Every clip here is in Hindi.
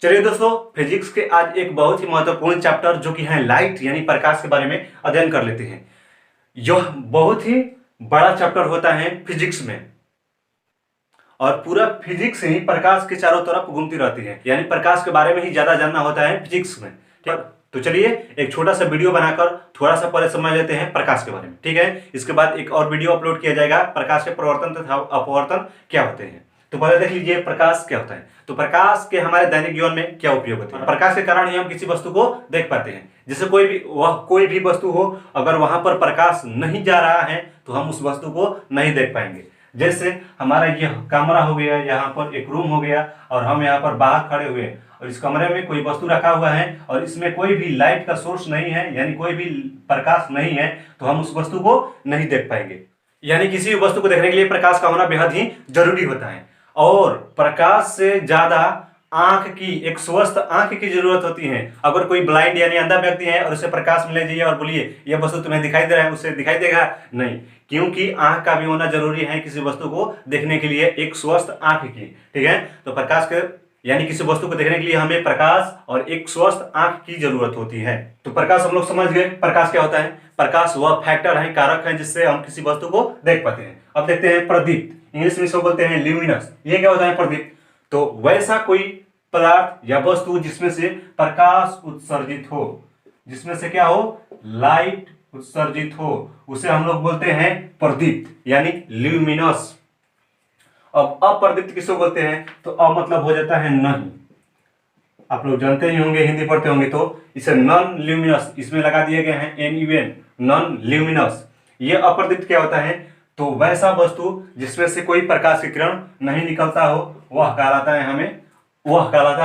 चलिए दोस्तों, फिजिक्स के आज एक बहुत ही महत्वपूर्ण चैप्टर जो कि है लाइट यानी प्रकाश के बारे में अध्ययन कर लेते हैं। यह बहुत ही बड़ा चैप्टर होता है फिजिक्स में और पूरा फिजिक्स ही प्रकाश के चारों तरफ घूमती रहती है, यानी प्रकाश के बारे में ही ज्यादा जानना होता है फिजिक्स में। ठीक, तो चलिए एक छोटा सा वीडियो बनाकर थोड़ा सा पहले समझ लेते हैं प्रकाश के बारे में। ठीक है, इसके बाद एक और वीडियो अपलोड किया जाएगा प्रकाश के प्रवर्तन तथा अपवर्तन क्या होते हैं। तो पहले देख लीजिए प्रकाश क्या होता है। तो प्रकाश के हमारे दैनिक जीवन में क्या उपयोग होते हैं। प्रकाश के कारण ही हम किसी वस्तु को देख पाते हैं। जैसे कोई भी वस्तु हो, अगर वहां पर प्रकाश नहीं जा रहा है तो हम उस वस्तु को नहीं देख पाएंगे। जैसे हमारा यह कमरा हो गया, यहाँ पर एक रूम हो गया और हम यहाँ पर बाहर खड़े हुए और इस कमरे में कोई वस्तु रखा हुआ है और इसमें कोई भी लाइट का सोर्स नहीं है, यानी कोई भी प्रकाश नहीं है, तो हम उस वस्तु को नहीं देख पाएंगे। यानी किसी भी वस्तु को देखने के लिए प्रकाश का होना बेहद ही जरूरी होता है। और प्रकाश से ज्यादा आंख की, एक स्वस्थ आंख की जरूरत होती है। अगर कोई ब्लाइंड यानी अंधा व्यक्ति है और उसे प्रकाश में ले जाइए और बोलिए यह वस्तु तुम्हें दिखाई दे रहा है, उसे दिखाई देगा नहीं, क्योंकि आंख का भी होना जरूरी है किसी वस्तु को देखने के लिए, एक स्वस्थ आंख की। ठीक है, तो प्रकाश के यानी किसी वस्तु को देखने के लिए हमें प्रकाश और एक स्वस्थ आंख की जरूरत होती है। तो प्रकाश हम लोग समझ गए प्रकाश क्या होता है। प्रकाश वह फैक्टर है, कारक है, जिससे हम किसी वस्तु को देख पाते हैं। अब देखते हैं प्रदीप्त, इंग्लिश में इसको बोलते हैं ल्यूमिनस। ये क्या होता है प्रदीप्त? तो वैसा कोई पदार्थ या वस्तु जिसमें से प्रकाश उत्सर्जित हो, जिसमें से क्या हो, लाइट उत्सर्जित हो, उसे हम लोग बोलते हैं प्रदीप्त यानी ल्यूमिनस। अब अप्रदीप्त किसको बोलते हैं? तो अ मतलब हो जाता है नहीं। आप लोग जानते ही होंगे, हिंदी पढ़ते होंगे, तो इसे नॉन ल्यूमिनस इसमें लगा दिए गए हैं NUN, नॉन ल्यूमिनस। ये अप्रदीप्त क्या होता है? तो वैसा वस्तु जिसमें से कोई प्रकाश की किरण नहीं निकलता हो, वह कहलाता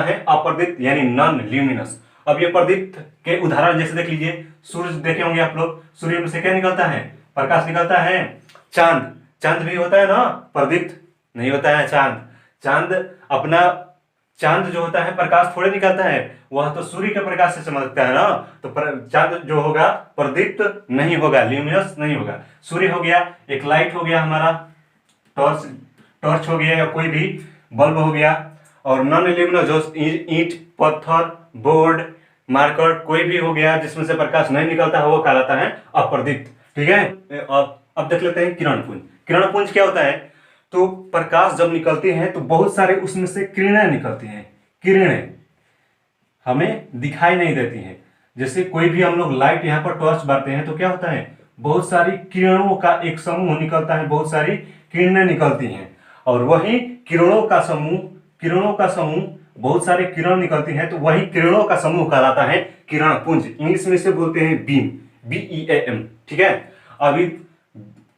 है अप्रदीप्त यानी नॉन ल्यूमिनस। अब ये प्रदीप्त के उदाहरण जैसे देख लीजिए, सूर्य देखे होंगे आप लोग, सूर्य में से क्या निकलता है? प्रकाश निकलता है। चांद भी होता है ना प्रदीप्त? नहीं होता है चांद। चांद जो होता है प्रकाश थोड़े निकलता है, वह तो सूर्य के प्रकाश से चमकता है ना, तो चांद जो होगा प्रदीप्त नहीं होगा, ल्यूमिनस नहीं होगा। सूर्य हो गया, एक लाइट हो गया हमारा, टॉर्च हो गया या कोई भी बल्ब हो गया। और नॉन ल्यूमिनस जो ईंट, पत्थर, बोर्ड, मार्कर कोई भी हो गया जिसमें से प्रकाश नहीं निकलता है, वो कहलाता है अप्रदीप्त। ठीक है, अब देख लेते हैं किरणपुंज। किरणपुंज क्या होता है? तो प्रकाश जब निकलती है तो बहुत सारे उसमें से किरणें निकलती हैं। किरणें हमें दिखाई नहीं देती हैं। जैसे कोई भी हम लोग लाइट यहाँ पर टॉर्च बारते हैं तो क्या होता है, बहुत सारी किरणों का एक समूह निकलता है, बहुत सारी किरणें निकलती हैं। और वही किरणों का समूह बहुत सारे किरण निकलती हैं, तो वही किरणों का समूह कहलाता है किरणपुंज। इंग्लिश में इसे बोलते हैं बीम, BEAM। ठीक है, अभी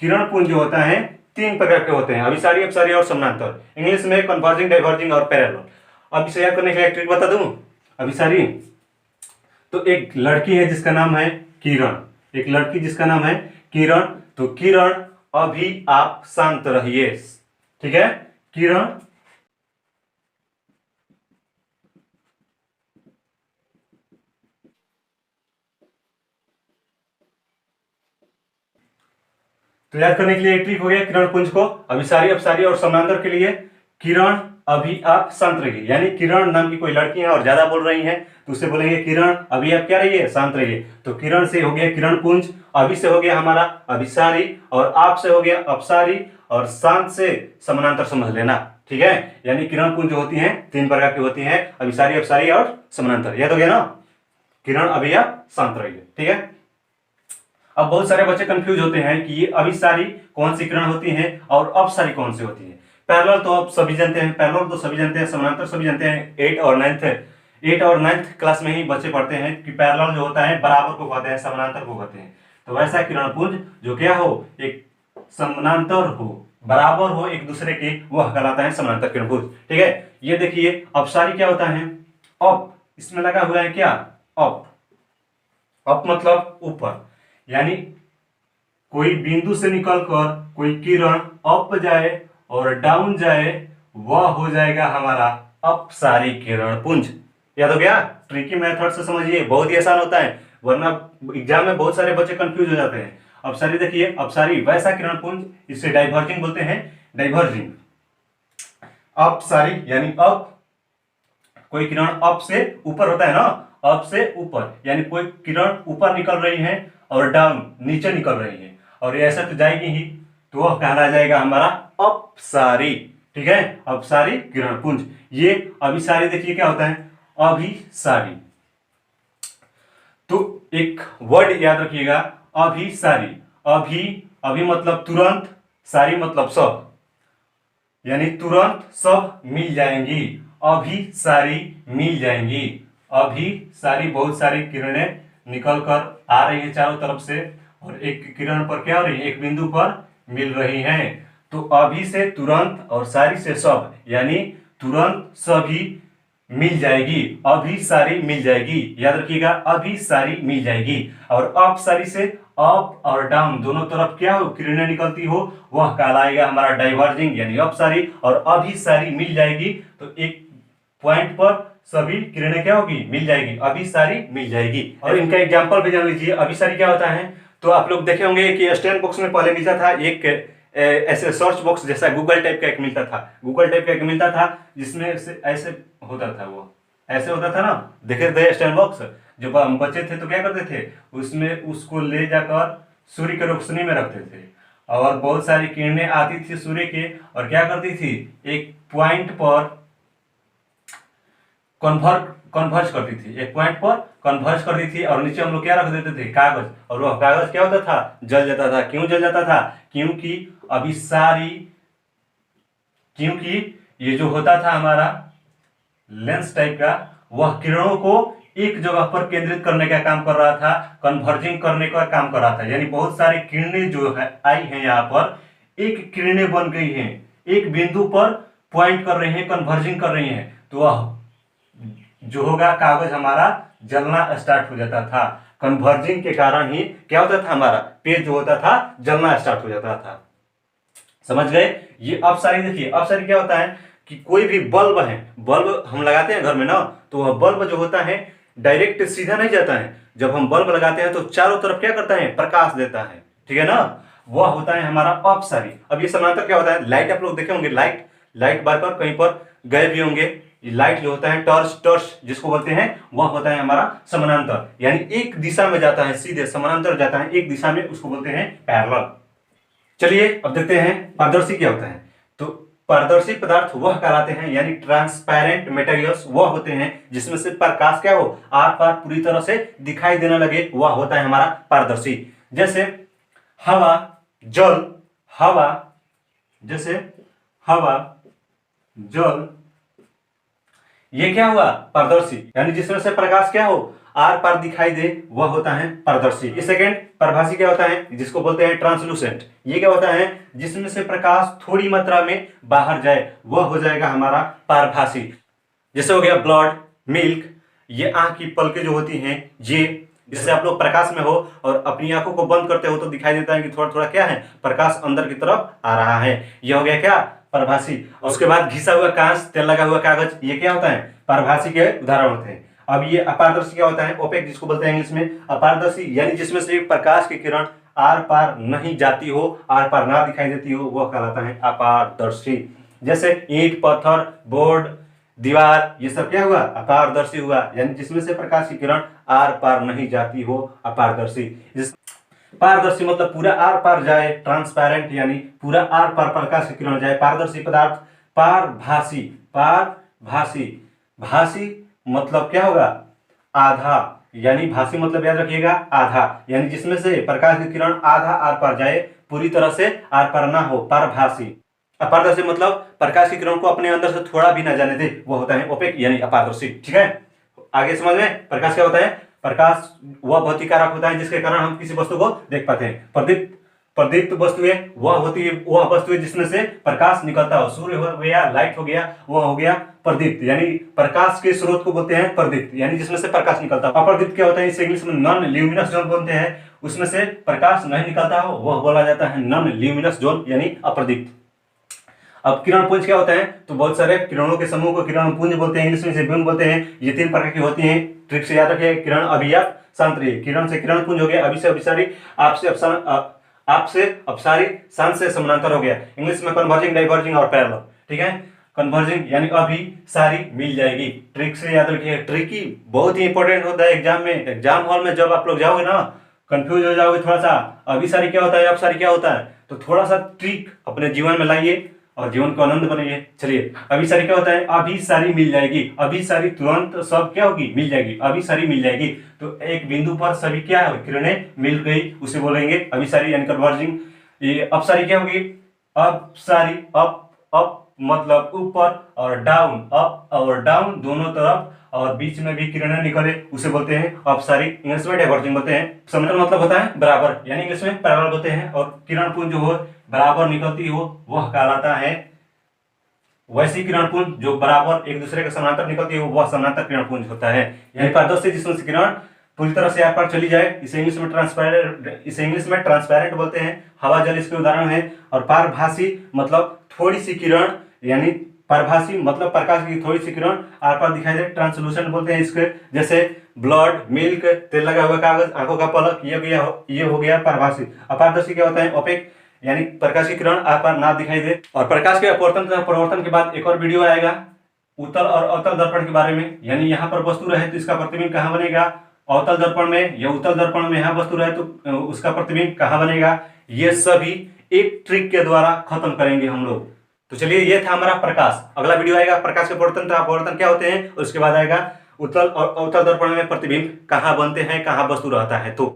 किरणपुंज जो होता है 3 प्रकार के होते हैं, अभिसारी, अपसारी और समानांतर। इंग्लिश में कन्वर्जिंग, डाइवर्जिंग और पैरेलल। अब इसे याद करने के लिए एक ट्रिक बता दूं। अभिसारी, तो एक लड़की है जिसका नाम है किरण, एक लड़की जिसका नाम है किरण, तो किरण अभी आप शांत रहिए। ठीक है, किरण तो याद करने के लिए एक ट्रिक हो गया किरणपुंज को, अभिसारी, अपसारी और समानांतर के लिए किरण अभी आप शांत रहिए। यानी किरण नाम की कोई लड़की है और ज्यादा बोल रही है तो उसे बोलेंगे किरण अभी आप क्या रहिए, शांत रहिए। तो किरण से हो गया किरणपुंज, अभी से हो गया हमारा अभिसारी, और आप से हो गया अपसारी, और शांत से समानांतर समझ लेना। ठीक है, यानी किरणपुंज जो होती है 3 प्रकार की होती है, अभिसारी, अपसारी और समानांतर। याद हो गया ना? किरण अभी आप शांत रहिए। ठीक है, अब बहुत सारे बच्चे कंफ्यूज होते हैं कि ये अभिसारी कौन सी किरण होती है और अपसारी कौन सी होती है। पैरेलल तो आप सभी जानते हैं, समानांतर सभी जानते हैं। 8 और 9th क्लास में ही बच्चे पढ़ते हैं कि पैरेलल जो होता है बराबर को कहते हैं, समानांतर को कहते हैं। तो वैसा किरणपुंज जो क्या हो, एक समानांतर हो, बराबर हो एक दूसरे के, वह कहलाता है समानांतर किरणपुंज। ठीक है, ये देखिए अपसारी क्या होता है, अप, इसमें लगा हुआ है क्या, अप मतलब ऊपर, यानी कोई बिंदु से निकलकर कोई किरण अप जाए और डाउन जाए, वह हो जाएगा हमारा अपसारी किरणपुंज। याद हो गया? ट्रिकी मेथड से समझिए, बहुत ही आसान होता है, वरना एग्जाम में बहुत सारे बच्चे कंफ्यूज हो जाते हैं। अपसारी देखिए, अपसारी वैसा किरणपुंज, इसे डाइवर्जिंग बोलते हैं, डाइवर्जिंग। अपसारी यानी अप, कोई किरण अप से ऊपर होता है ना, अप से ऊपर, यानी कोई किरण ऊपर निकल रही है और डाउन नीचे निकल रही है, और ये ऐसा तो जाएगी ही, तो वह कहला जाएगा हमारा अपसारी। ठीक है, अपसारी किरण पुंज। ये अभिसारी देखिए क्या होता है, अभिसारी। तो एक वर्ड याद रखिएगा, अभिसारी। अभी मतलब तुरंत, सारी मतलब सब, यानी तुरंत सब मिल जाएंगी, अभी सारी मिल जाएंगी। अभी सारी बहुत सारी किरणें निकल कर आ रही है चारों तरफ से, और एक किरण पर क्या हो रही है, एक बिंदु पर मिल रही हैं। तो अभी से तुरंत और सारी से सब, यानी तुरंत सभी मिल जाएगी, अभी सारी मिल जाएगी। याद रखिएगा, अभी सारी मिल जाएगी। और अप सारी से अप और डाउन दोनों तरफ क्या हो, किरणें निकलती हो, वह कहलाएगा हमारा डाइवर्जिंग, यानी अप सारी। और अभी सारी मिल जाएगी, तो एक पॉइंट पर सभी किरणें क्या होगी, मिल जाएगी, अभी सारी मिल जाएगी। और इनका एग्जांपल भी जान लीजिए, अभी सारी क्या होता है। तो आप लोग देखे होंगे कि स्टैंड बॉक्स में पहले मिलता था एक ऐसे सर्च बॉक्स जैसा गूगल टाइप का एक मिलता था, गूगल टाइप का एक मिलता था, जिसमें ऐसे होता था, वो ऐसे होता था ना, देखे थे स्टैंड बॉक्स। जब हम बच्चे थे तो क्या करते थे, उसमें उसको ले जाकर सूर्य की रोशनी में रखते थे, और बहुत सारी किरणें आती थी सूर्य के, और क्या करती थी, एक पॉइंट पर कन्वर्ज करती थी, एक पॉइंट पर कन्वर्ज करती थी, और नीचे हम लोग क्या रख देते थे, कागज। और वह कागज क्या होता था, जल जाता था। क्यों जल जाता था, क्योंकि अभी सारी, क्योंकि ये जो होता था हमारा लेंस टाइप का, वह किरणों को एक जगह पर केंद्रित करने का काम कर रहा था, कन्वर्जिंग करने का काम कर रहा था। यानी बहुत सारी किरणें जो है आई हैं यहाँ पर, एक किरणें बन गई हैं, एक बिंदु पर पॉइंट कर रहे हैं, कन्वर्जिंग कर रही हैं, तो वह जो होगा कागज हमारा जलना स्टार्ट हो जाता था। कन्वर्जिंग के कारण ही क्या होता था, हमारा पेज जो होता था जलना स्टार्ट हो जाता था। समझ गए। ये अपसारी देखिए, अपसारी क्या होता है कि कोई भी बल्ब है, बल्ब हम लगाते हैं घर में ना, तो वह बल्ब जो होता है डायरेक्ट सीधा नहीं जाता है। जब हम बल्ब लगाते हैं तो चारों तरफ क्या करता है, प्रकाश देता है। ठीक है ना, वह होता है हमारा अपसारी। अब ये समानांतर क्या होता है, लाइट आप लोग देखे होंगे, लाइट बार बार कहीं पर गए भी होंगे। लाइट जो होता है, टॉर्च जिसको बोलते हैं, वह होता है हमारा समानांतर, यानी एक दिशा में जाता है, सीधे समानांतर जाता है एक दिशा में, उसको बोलते हैं पैरेलल। चलिए अब देखते हैं पारदर्शी क्या होता है। तो पारदर्शी पदार्थ वह कहलाते हैं, यानी ट्रांसपेरेंट मटेरियल्स वह होते हैं जिसमें से प्रकाश क्या हो, आर पार पूरी तरह से दिखाई देने लगे, वह होता है हमारा पारदर्शी। जैसे हवा, जल, हवा, जैसे हवा, जल, ये क्या हुआ, पारदर्शी, यानी जिसमें से प्रकाश क्या हो, आर पार दिखाई दे, वह होता है पारदर्शी। ये सेकंड परभासी क्या होता है, जिसको बोलते हैं ट्रांसलूसेंट। ये क्या होता है, जिसमें से प्रकाश थोड़ी मात्रा में बाहर जाए, वह हो जाएगा हमारा पारभासी। जैसे हो गया ब्लड, मिल्क, ये आंख की पलकें जो होती हैं, ये जैसे आप लोग प्रकाश में हो और अपनी आंखों को बंद करते हो तो दिखाई देता है कि थोड़ा थोड़ा क्या है, प्रकाश अंदर की तरफ आ रहा है, यह हो गया क्या, परभासी। उसके बाद घिसा हुआ कांच, तेल लगा हुआ कागज, ये क्या होता है, परभासी के उदाहरण होते हैं। अब ये अपारदर्शी क्या होता है, ओपेक जिसको बोलते हैं इंग्लिश में। अपारदर्शी यानी जिसमें से प्रकाश की किरण आर पार नहीं जाती हो, आर पार ना दिखाई देती हो, वह कहलाता है अपारदर्शी। जैसे ईंट, पत्थर, बोर्ड, दीवार, ये सब क्या हुआ, अपारदर्शी हुआ, यानी जिसमें से प्रकाश की किरण आर पार नहीं जाती हो, अपारदर्शी। पारदर्शी मतलब पूरा आर पार जाए, ट्रांसपेरेंट यानी पूरा आर पार प्रकाश की किरण जाए। पारदर्शी पदार्थ पारभासी, पारभासी, भासी मतलब क्या होगा, आधा, यानी भासी मतलब याद रखिएगा आधा, यानी जिसमें से प्रकाश की किरण आधा आर पार जाए, पूरी तरह से आर पार ना हो, पारभासी। अपारदर्शी मतलब प्रकाश की किरण को अपने अंदर से थोड़ा भी ना जाने दे, वो होता है ओपेक यानी अपारदर्शी। ठीक है, आगे समझ में, प्रकाश क्या होता है, प्रकाश वह भौतिक कारक होता है जिसके कारण हम किसी वस्तु को देख पाते हैं। प्रदीप्त वस्तुएं वह होती है, वह वस्तुएं जिसमें से प्रकाश निकलता हो, सूर्य हो गया, लाइट हो गया, वह हो गया प्रदीप्त, यानी प्रकाश के स्रोत को बोलते हैं प्रदीप्त, यानी जिसमें से प्रकाश निकलता हो। अप्रदीप्त क्या होता है, इसे इंग्लिश में नॉन ल्यूमिनस जोन बोलते हैं, उसमें से प्रकाश नहीं निकलता हो, वह बोला जाता है नॉन ल्यूमिनस जोन यानी अप्रदीप्त। अब किरण पुंज क्या होता है, तो बहुत सारे किरणों के समूह को किरण पुंज बोलते हैं, इंग्लिश में इसे बीम बोलते हैं। ये तीन प्रकार की होती हैं, ट्रिक से याद रखिए। किरण अभियाप, शांतरीय। किरण से किरण पुंज हो गया, अभी से अभिसारी, आप से अपसारी, शांत से समानांतर हो गया। इंग्लिश में कन्वर्जिंग, डाइवर्जिंग और पैरेलल। ठीक है, कन्वर्जिंग यानी अभिसारी मिल जाएगी। ट्रिक से याद रखिए, ट्रिकी बहुत ही इंपॉर्टेंट होता है एग्जाम में। एग्जाम हॉल में जब आप लोग जाओगे ना, कंफ्यूज हो जाओगे थोड़ा सा, अभिसारी क्या होता है, अपसारी क्या होता है, तो थोड़ा सा ट्रिक अपने जीवन में लाइए और जीवन को आनंद बनाइए। चलिए, अभिसारी क्या होता है, अभिसारी मिल जाएगी। अभिसारी तुरंत सब क्या होगी, मिल जाएगी, अभिसारी मिल जाएगी। तो एक बिंदु पर सभी क्या है, किरणें मिल गई, उसे बोलेंगे अभिसारी यानी कन्वर्जिंग। ये अपसारी क्या होगी, अपसारी अप मतलब ऊपर और डाउन, अप और डाउन दोनों तरफ, और बीच में भी किरणें निकले, उसे बोलते हैं अपसारी। इंग्लिश में डाइवर्जिंग बोलते हैं। समांतर मतलब होता है बराबर, यानी इंग्लिश में पैरेलल बोलते हैं। और किरण पुंज जो हो बराबर निकलती हो वह कहलाता है वैसी किरण पुंज जो बराबर एक दूसरे के समानांतर निकलती हो, वह समानांतर किरण पुंज होता है। यानी पारदर्शी जिसमें से किरण पूरी तरह से आर पार चली जाए, इसे इंग्लिश में ट्रांसपेरेंट बोलते हैं। हवा जल इसके उदाहरण है। और पारभासी मतलब थोड़ी सी किरण, यानी पारभासी मतलब प्रकाश की थोड़ी सी किरण आर पार दिखाई दे, ट्रांसलूसेंट बोलते हैं इसके। जैसे ब्लड, मिल्क, तेल लगा हुआ कागज, आंखों का पलक, ये हो गया पारभासी। अपारदर्शी क्या होता है, ओपेक यानी प्रकाश की किरण आर पार ना दिखाई दे। और प्रकाश के अपवर्तन तथा परावर्तन के बाद एक और वीडियो आएगा उत्तल और अवतल दर्पण के बारे में। यानी यहाँ पर वस्तु रहे तो इसका प्रतिबिंब कहाँ बनेगा, अवतल दर्पण में या उत्तल दर्पण में यहाँ वस्तु रहे तो उसका प्रतिबिंब कहाँ बनेगा, ये सभी एक ट्रिक के द्वारा खत्म करेंगे हम लोग। तो चलिए, ये था हमारा प्रकाश। अगला वीडियो आएगा प्रकाश के अपवर्तन तथा अपवर्तन क्या होते हैं, उसके बाद आएगा उत्तल और अवतल दर्पण में प्रतिबिंब कहाँ बनते हैं, कहाँ वस्तु रहता है। तो